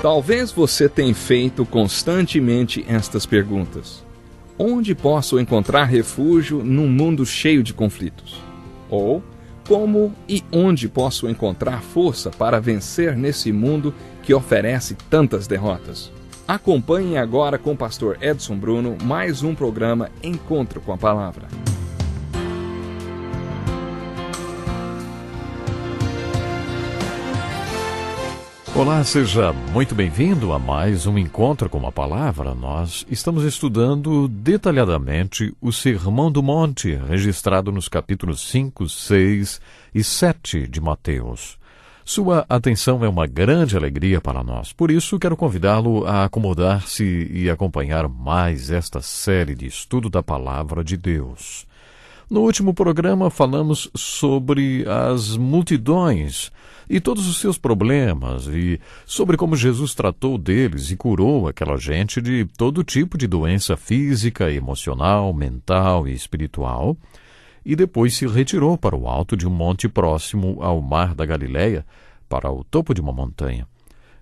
Talvez você tenha feito constantemente estas perguntas. Onde posso encontrar refúgio num mundo cheio de conflitos? Ou, como e onde posso encontrar força para vencer nesse mundo que oferece tantas derrotas? Acompanhe agora com o pastor Edson Bruno mais um programa Encontro com a Palavra. Olá, seja muito bem-vindo a mais um Encontro com a Palavra. Nós estamos estudando detalhadamente o Sermão do Monte, registrado nos capítulos 5, 6 e 7 de Mateus. Sua atenção é uma grande alegria para nós, por isso quero convidá-lo a acomodar-se e acompanhar mais esta série de estudo da Palavra de Deus. No último programa falamos sobre as multidões e todos os seus problemas e sobre como Jesus tratou deles e curou aquela gente de todo tipo de doença física, emocional, mental e espiritual, e depois se retirou para o alto de um monte próximo ao mar da Galileia, para o topo de uma montanha.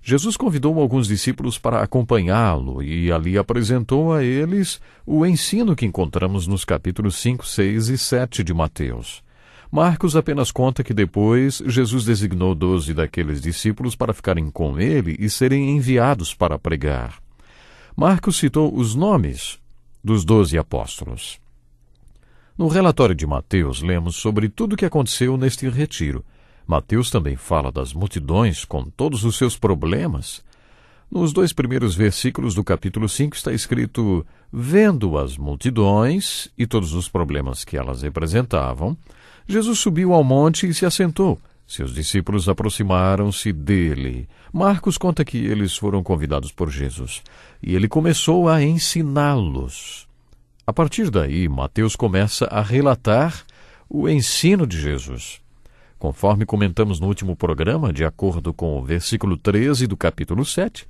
Jesus convidou alguns discípulos para acompanhá-lo e ali apresentou a eles o ensino que encontramos nos capítulos 5, 6 e 7 de Mateus. Marcos apenas conta que depois Jesus designou 12 daqueles discípulos para ficarem com ele e serem enviados para pregar. Marcos citou os nomes dos 12 apóstolos. No relatório de Mateus, lemos sobre tudo o que aconteceu neste retiro. Mateus também fala das multidões com todos os seus problemas. Nos 2 primeiros versículos do capítulo 5 está escrito: vendo as multidões e todos os problemas que elas representavam, Jesus subiu ao monte e se assentou. Seus discípulos aproximaram-se dele. Marcos conta que eles foram convidados por Jesus e ele começou a ensiná-los. A partir daí, Mateus começa a relatar o ensino de Jesus. Conforme comentamos no último programa, de acordo com o versículo 13 do capítulo 7,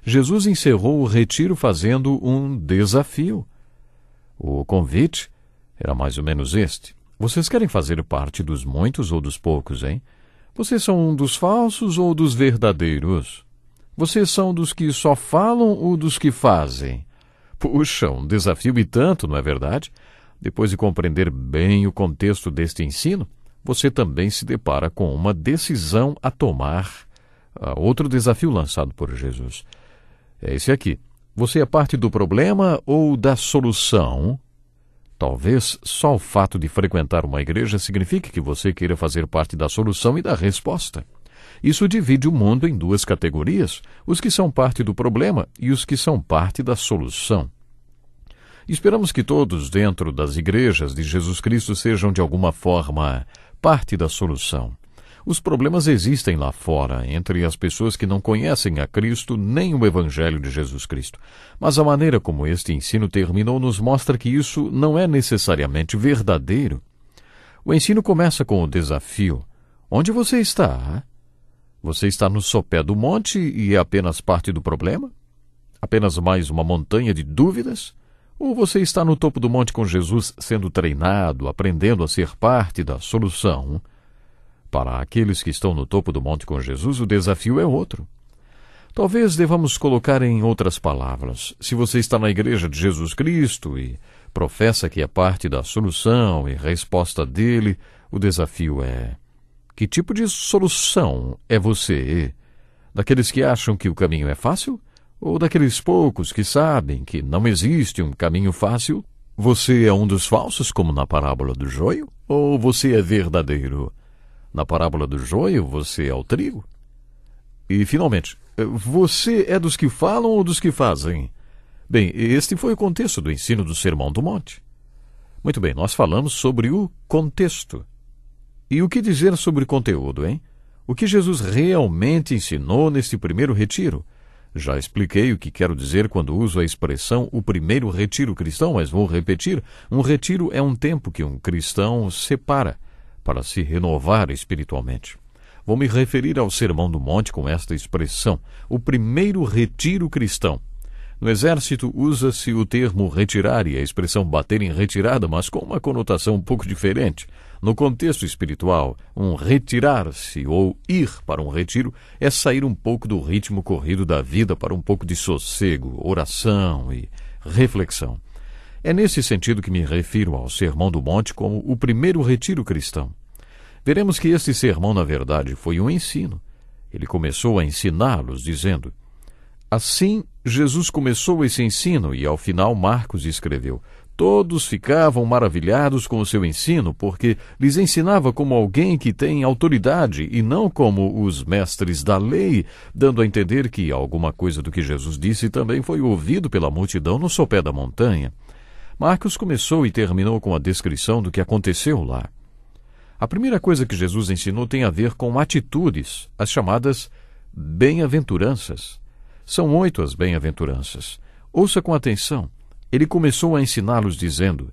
Jesus encerrou o retiro fazendo um desafio. O convite era mais ou menos este: vocês querem fazer parte dos muitos ou dos poucos, hein? Vocês são dos falsos ou dos verdadeiros? Vocês são dos que só falam ou dos que fazem? Puxa, um desafio e tanto, não é verdade? Depois de compreender bem o contexto deste ensino, você também se depara com uma decisão a tomar. Outro desafio lançado por Jesus é esse aqui: você é parte do problema ou da solução? Talvez só o fato de frequentar uma igreja signifique que você queira fazer parte da solução e da resposta. Isso divide o mundo em 2 categorias: os que são parte do problema e os que são parte da solução. Esperamos que todos dentro das igrejas de Jesus Cristo sejam de alguma forma parte da solução. Os problemas existem lá fora, entre as pessoas que não conhecem a Cristo nem o Evangelho de Jesus Cristo. Mas a maneira como este ensino terminou nos mostra que isso não é necessariamente verdadeiro. O ensino começa com o desafio: onde você está? Você está no sopé do monte e é apenas parte do problema? Apenas mais uma montanha de dúvidas? Ou você está no topo do monte com Jesus sendo treinado, aprendendo a ser parte da solução? Para aqueles que estão no topo do monte com Jesus, o desafio é outro. Talvez devamos colocar em outras palavras: se você está na igreja de Jesus Cristo e professa que é parte da solução e resposta dele, o desafio é: que tipo de solução é você? Daqueles que acham que o caminho é fácil? Ou daqueles poucos que sabem que não existe um caminho fácil? Você é um dos falsos, como na parábola do joio? Ou você é verdadeiro? Na parábola do joio, você é o trigo? E, finalmente, você é dos que falam ou dos que fazem? Bem, este foi o contexto do ensino do Sermão do Monte. Muito bem, nós falamos sobre o contexto. E o que dizer sobre conteúdo, hein? O que Jesus realmente ensinou neste primeiro retiro? Já expliquei o que quero dizer quando uso a expressão o primeiro retiro cristão, mas vou repetir: um retiro é um tempo que um cristão separa para se renovar espiritualmente. Vou me referir ao Sermão do Monte com esta expressão: o primeiro retiro cristão. No exército usa-se o termo retirar e a expressão bater em retirada, mas com uma conotação um pouco diferente. No contexto espiritual, um retirar-se ou ir para um retiro é sair um pouco do ritmo corrido da vida para um pouco de sossego, oração e reflexão. É nesse sentido que me refiro ao Sermão do Monte como o primeiro retiro cristão. Veremos que este sermão, na verdade, foi um ensino. Ele começou a ensiná-los, dizendo: assim, Jesus começou esse ensino e, ao final, Marcos escreveu: todos ficavam maravilhados com o seu ensino, porque lhes ensinava como alguém que tem autoridade e não como os mestres da lei, dando a entender que alguma coisa do que Jesus disse também foi ouvido pela multidão no sopé da montanha. Marcos começou e terminou com a descrição do que aconteceu lá. A primeira coisa que Jesus ensinou tem a ver com atitudes, as chamadas bem-aventuranças. São 8 as bem-aventuranças. Ouça com atenção. Ele começou a ensiná-los dizendo: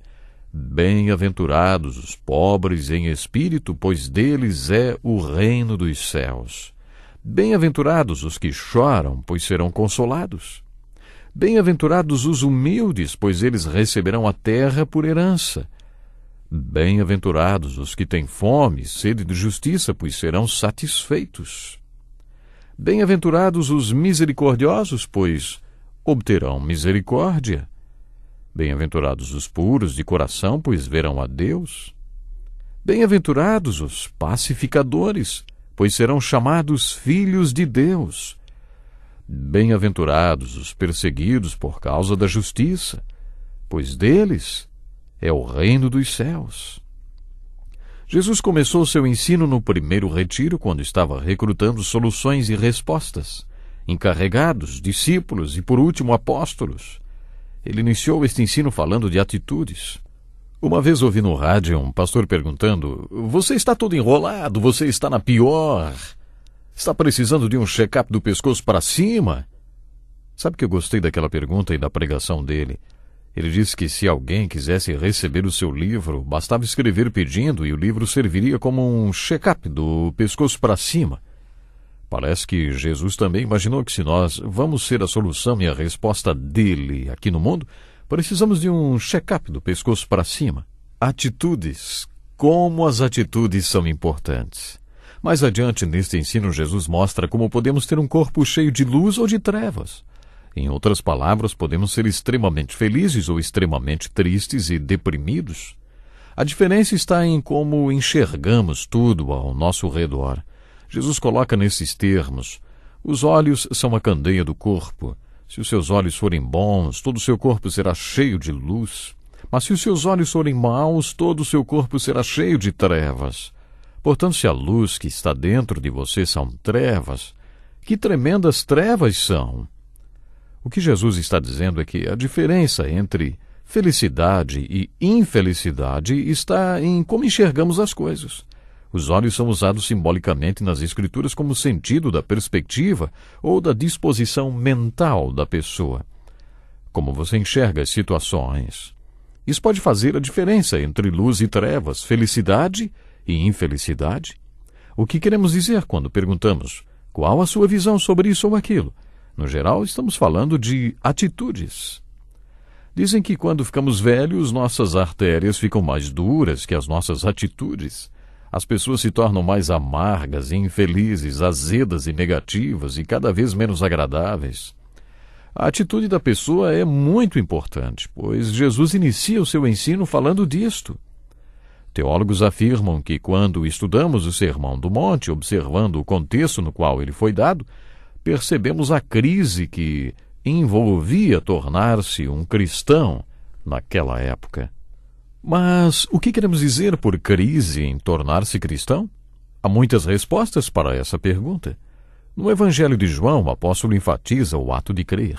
bem-aventurados os pobres em espírito, pois deles é o reino dos céus. Bem-aventurados os que choram, pois serão consolados. Bem-aventurados os humildes, pois eles receberão a terra por herança. Bem-aventurados os que têm fome e sede de justiça, pois serão satisfeitos. Bem-aventurados os misericordiosos, pois obterão misericórdia. Bem-aventurados os puros de coração, pois verão a Deus. Bem-aventurados os pacificadores, pois serão chamados filhos de Deus. Bem-aventurados os perseguidos por causa da justiça, pois deles é o reino dos céus. Jesus começou seu ensino no primeiro retiro, quando estava recrutando soluções e respostas, encarregados, discípulos e, por último, apóstolos. Ele iniciou este ensino falando de atitudes. Uma vez ouvi no rádio um pastor perguntando: você está todo enrolado, você está na pior. Está precisando de um check-up do pescoço para cima? Sabe que eu gostei daquela pergunta e da pregação dele? Ele disse que se alguém quisesse receber o seu livro, bastava escrever pedindo e o livro serviria como um check-up do pescoço para cima. Parece que Jesus também imaginou que se nós vamos ser a solução e a resposta dele aqui no mundo, precisamos de um check-up do pescoço para cima. Atitudes. Como as atitudes são importantes. Mais adiante neste ensino, Jesus mostra como podemos ter um corpo cheio de luz ou de trevas. Em outras palavras, podemos ser extremamente felizes ou extremamente tristes e deprimidos. A diferença está em como enxergamos tudo ao nosso redor. Jesus coloca nesses termos: os olhos são a candeia do corpo. Se os seus olhos forem bons, todo o seu corpo será cheio de luz. Mas se os seus olhos forem maus, todo o seu corpo será cheio de trevas. Portanto, se a luz que está dentro de você são trevas, que tremendas trevas são! O que Jesus está dizendo é que a diferença entre felicidade e infelicidade está em como enxergamos as coisas. Os olhos são usados simbolicamente nas Escrituras como sentido da perspectiva ou da disposição mental da pessoa. Como você enxerga as situações. Isso pode fazer a diferença entre luz e trevas, felicidade e infelicidade. O que queremos dizer quando perguntamos qual a sua visão sobre isso ou aquilo? No geral, estamos falando de atitudes. Dizem que quando ficamos velhos, nossas artérias ficam mais duras que as nossas atitudes. As pessoas se tornam mais amargas e infelizes, azedas e negativas e cada vez menos agradáveis. A atitude da pessoa é muito importante, pois Jesus inicia o seu ensino falando disto. Teólogos afirmam que quando estudamos o Sermão do Monte, observando o contexto no qual ele foi dado, percebemos a crise que envolvia tornar-se um cristão naquela época. Mas o que queremos dizer por crise em tornar-se cristão? Há muitas respostas para essa pergunta. No Evangelho de João, o apóstolo enfatiza o ato de crer.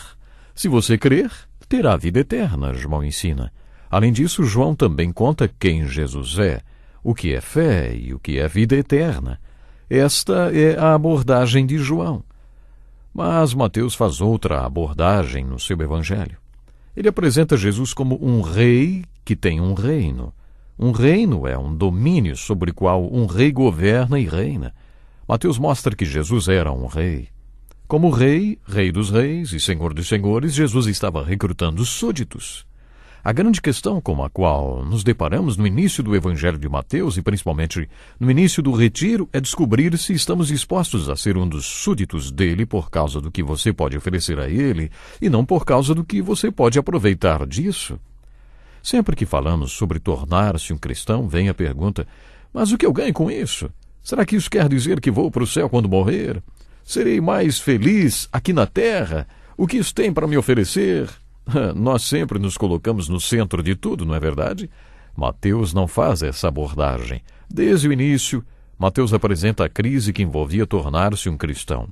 Se você crer, terá vida eterna, João ensina. Além disso, João também conta quem Jesus é, o que é fé e o que é vida eterna. Esta é a abordagem de João. Mas Mateus faz outra abordagem no seu Evangelho. Ele apresenta Jesus como um rei que tem um reino. Um reino é um domínio sobre o qual um rei governa e reina. Mateus mostra que Jesus era um rei. Como rei, rei dos reis e senhor dos senhores, Jesus estava recrutando súditos. A grande questão com a qual nos deparamos no início do Evangelho de Mateus e principalmente no início do retiro é descobrir se estamos dispostos a ser um dos súditos dele por causa do que você pode oferecer a ele e não por causa do que você pode aproveitar disso. Sempre que falamos sobre tornar-se um cristão, vem a pergunta: mas o que eu ganho com isso? Será que isso quer dizer que vou para o céu quando morrer? Serei mais feliz aqui na terra? O que isso tem para me oferecer? Nós sempre nos colocamos no centro de tudo, não é verdade? Mateus não faz essa abordagem. Desde o início, Mateus apresenta a crise que envolvia tornar-se um cristão.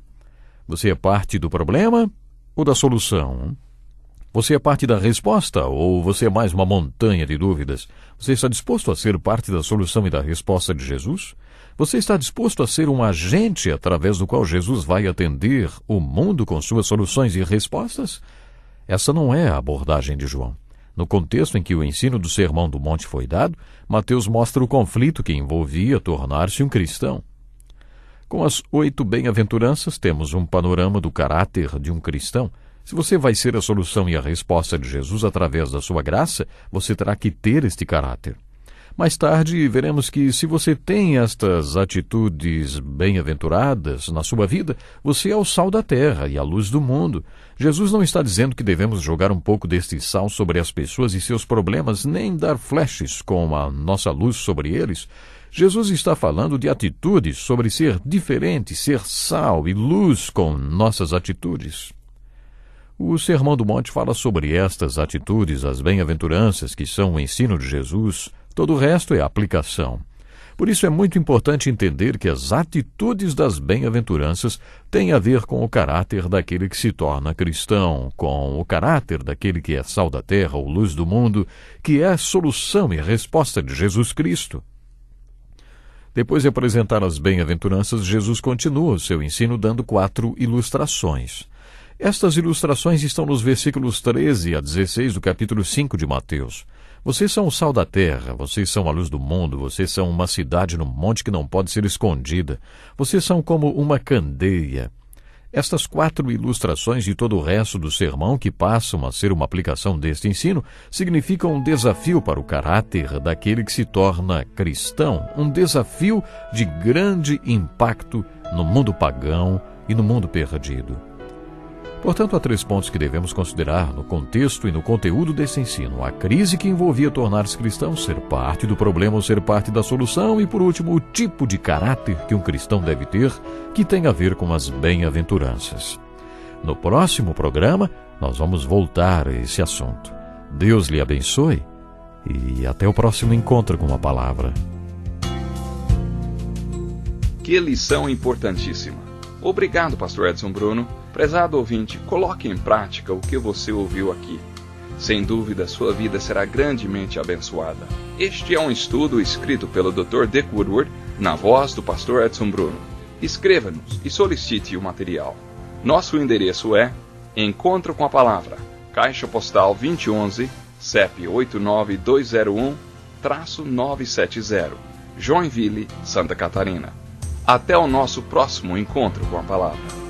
Você é parte do problema ou da solução? Você é parte da resposta ou você é mais uma montanha de dúvidas? Você está disposto a ser parte da solução e da resposta de Jesus? Você está disposto a ser um agente através do qual Jesus vai atender o mundo com suas soluções e respostas? Essa não é a abordagem de João. No contexto em que o ensino do Sermão do Monte foi dado, Mateus mostra o conflito que envolvia tornar-se um cristão. Com as 8 bem-aventuranças, temos um panorama do caráter de um cristão. Se você vai ser a solução e a resposta de Jesus através da sua graça, você terá que ter este caráter. Mais tarde, veremos que se você tem estas atitudes bem-aventuradas na sua vida, você é o sal da terra e a luz do mundo. Jesus não está dizendo que devemos jogar um pouco deste sal sobre as pessoas e seus problemas, nem dar flashes com a nossa luz sobre eles. Jesus está falando de atitudes, sobre ser diferente, ser sal e luz com nossas atitudes. O Sermão do Monte fala sobre estas atitudes, as bem-aventuranças, que são o ensino de Jesus. Todo o resto é aplicação. Por isso é muito importante entender que as atitudes das bem-aventuranças têm a ver com o caráter daquele que se torna cristão, com o caráter daquele que é sal da terra ou luz do mundo, que é a solução e resposta de Jesus Cristo. Depois de apresentar as bem-aventuranças, Jesus continua o seu ensino dando 4 ilustrações. Estas ilustrações estão nos versículos 13 a 16 do capítulo 5 de Mateus. Vocês são o sal da terra, vocês são a luz do mundo, vocês são uma cidade no monte que não pode ser escondida. Vocês são como uma candeia. Estas 4 ilustrações e todo o resto do sermão, que passam a ser uma aplicação deste ensino, significam um desafio para o caráter daquele que se torna cristão, um desafio de grande impacto no mundo pagão e no mundo perdido. Portanto, há 3 pontos que devemos considerar no contexto e no conteúdo desse ensino. A crise que envolvia tornar-se cristão, ser parte do problema ou ser parte da solução, e, por último, o tipo de caráter que um cristão deve ter, que tem a ver com as bem-aventuranças. No próximo programa, nós vamos voltar a esse assunto. Deus lhe abençoe e até o próximo encontro com a palavra. Que lição importantíssima. Obrigado, Pastor Edson Bruno. Prezado ouvinte, coloque em prática o que você ouviu aqui. Sem dúvida, sua vida será grandemente abençoada. Este é um estudo escrito pelo Dr. Dick Woodward, na voz do Pastor Edson Bruno. Escreva-nos e solicite o material. Nosso endereço é Encontro com a Palavra, Caixa Postal 2011, CEP 89201-970, Joinville, Santa Catarina. Até o nosso próximo Encontro com a Palavra.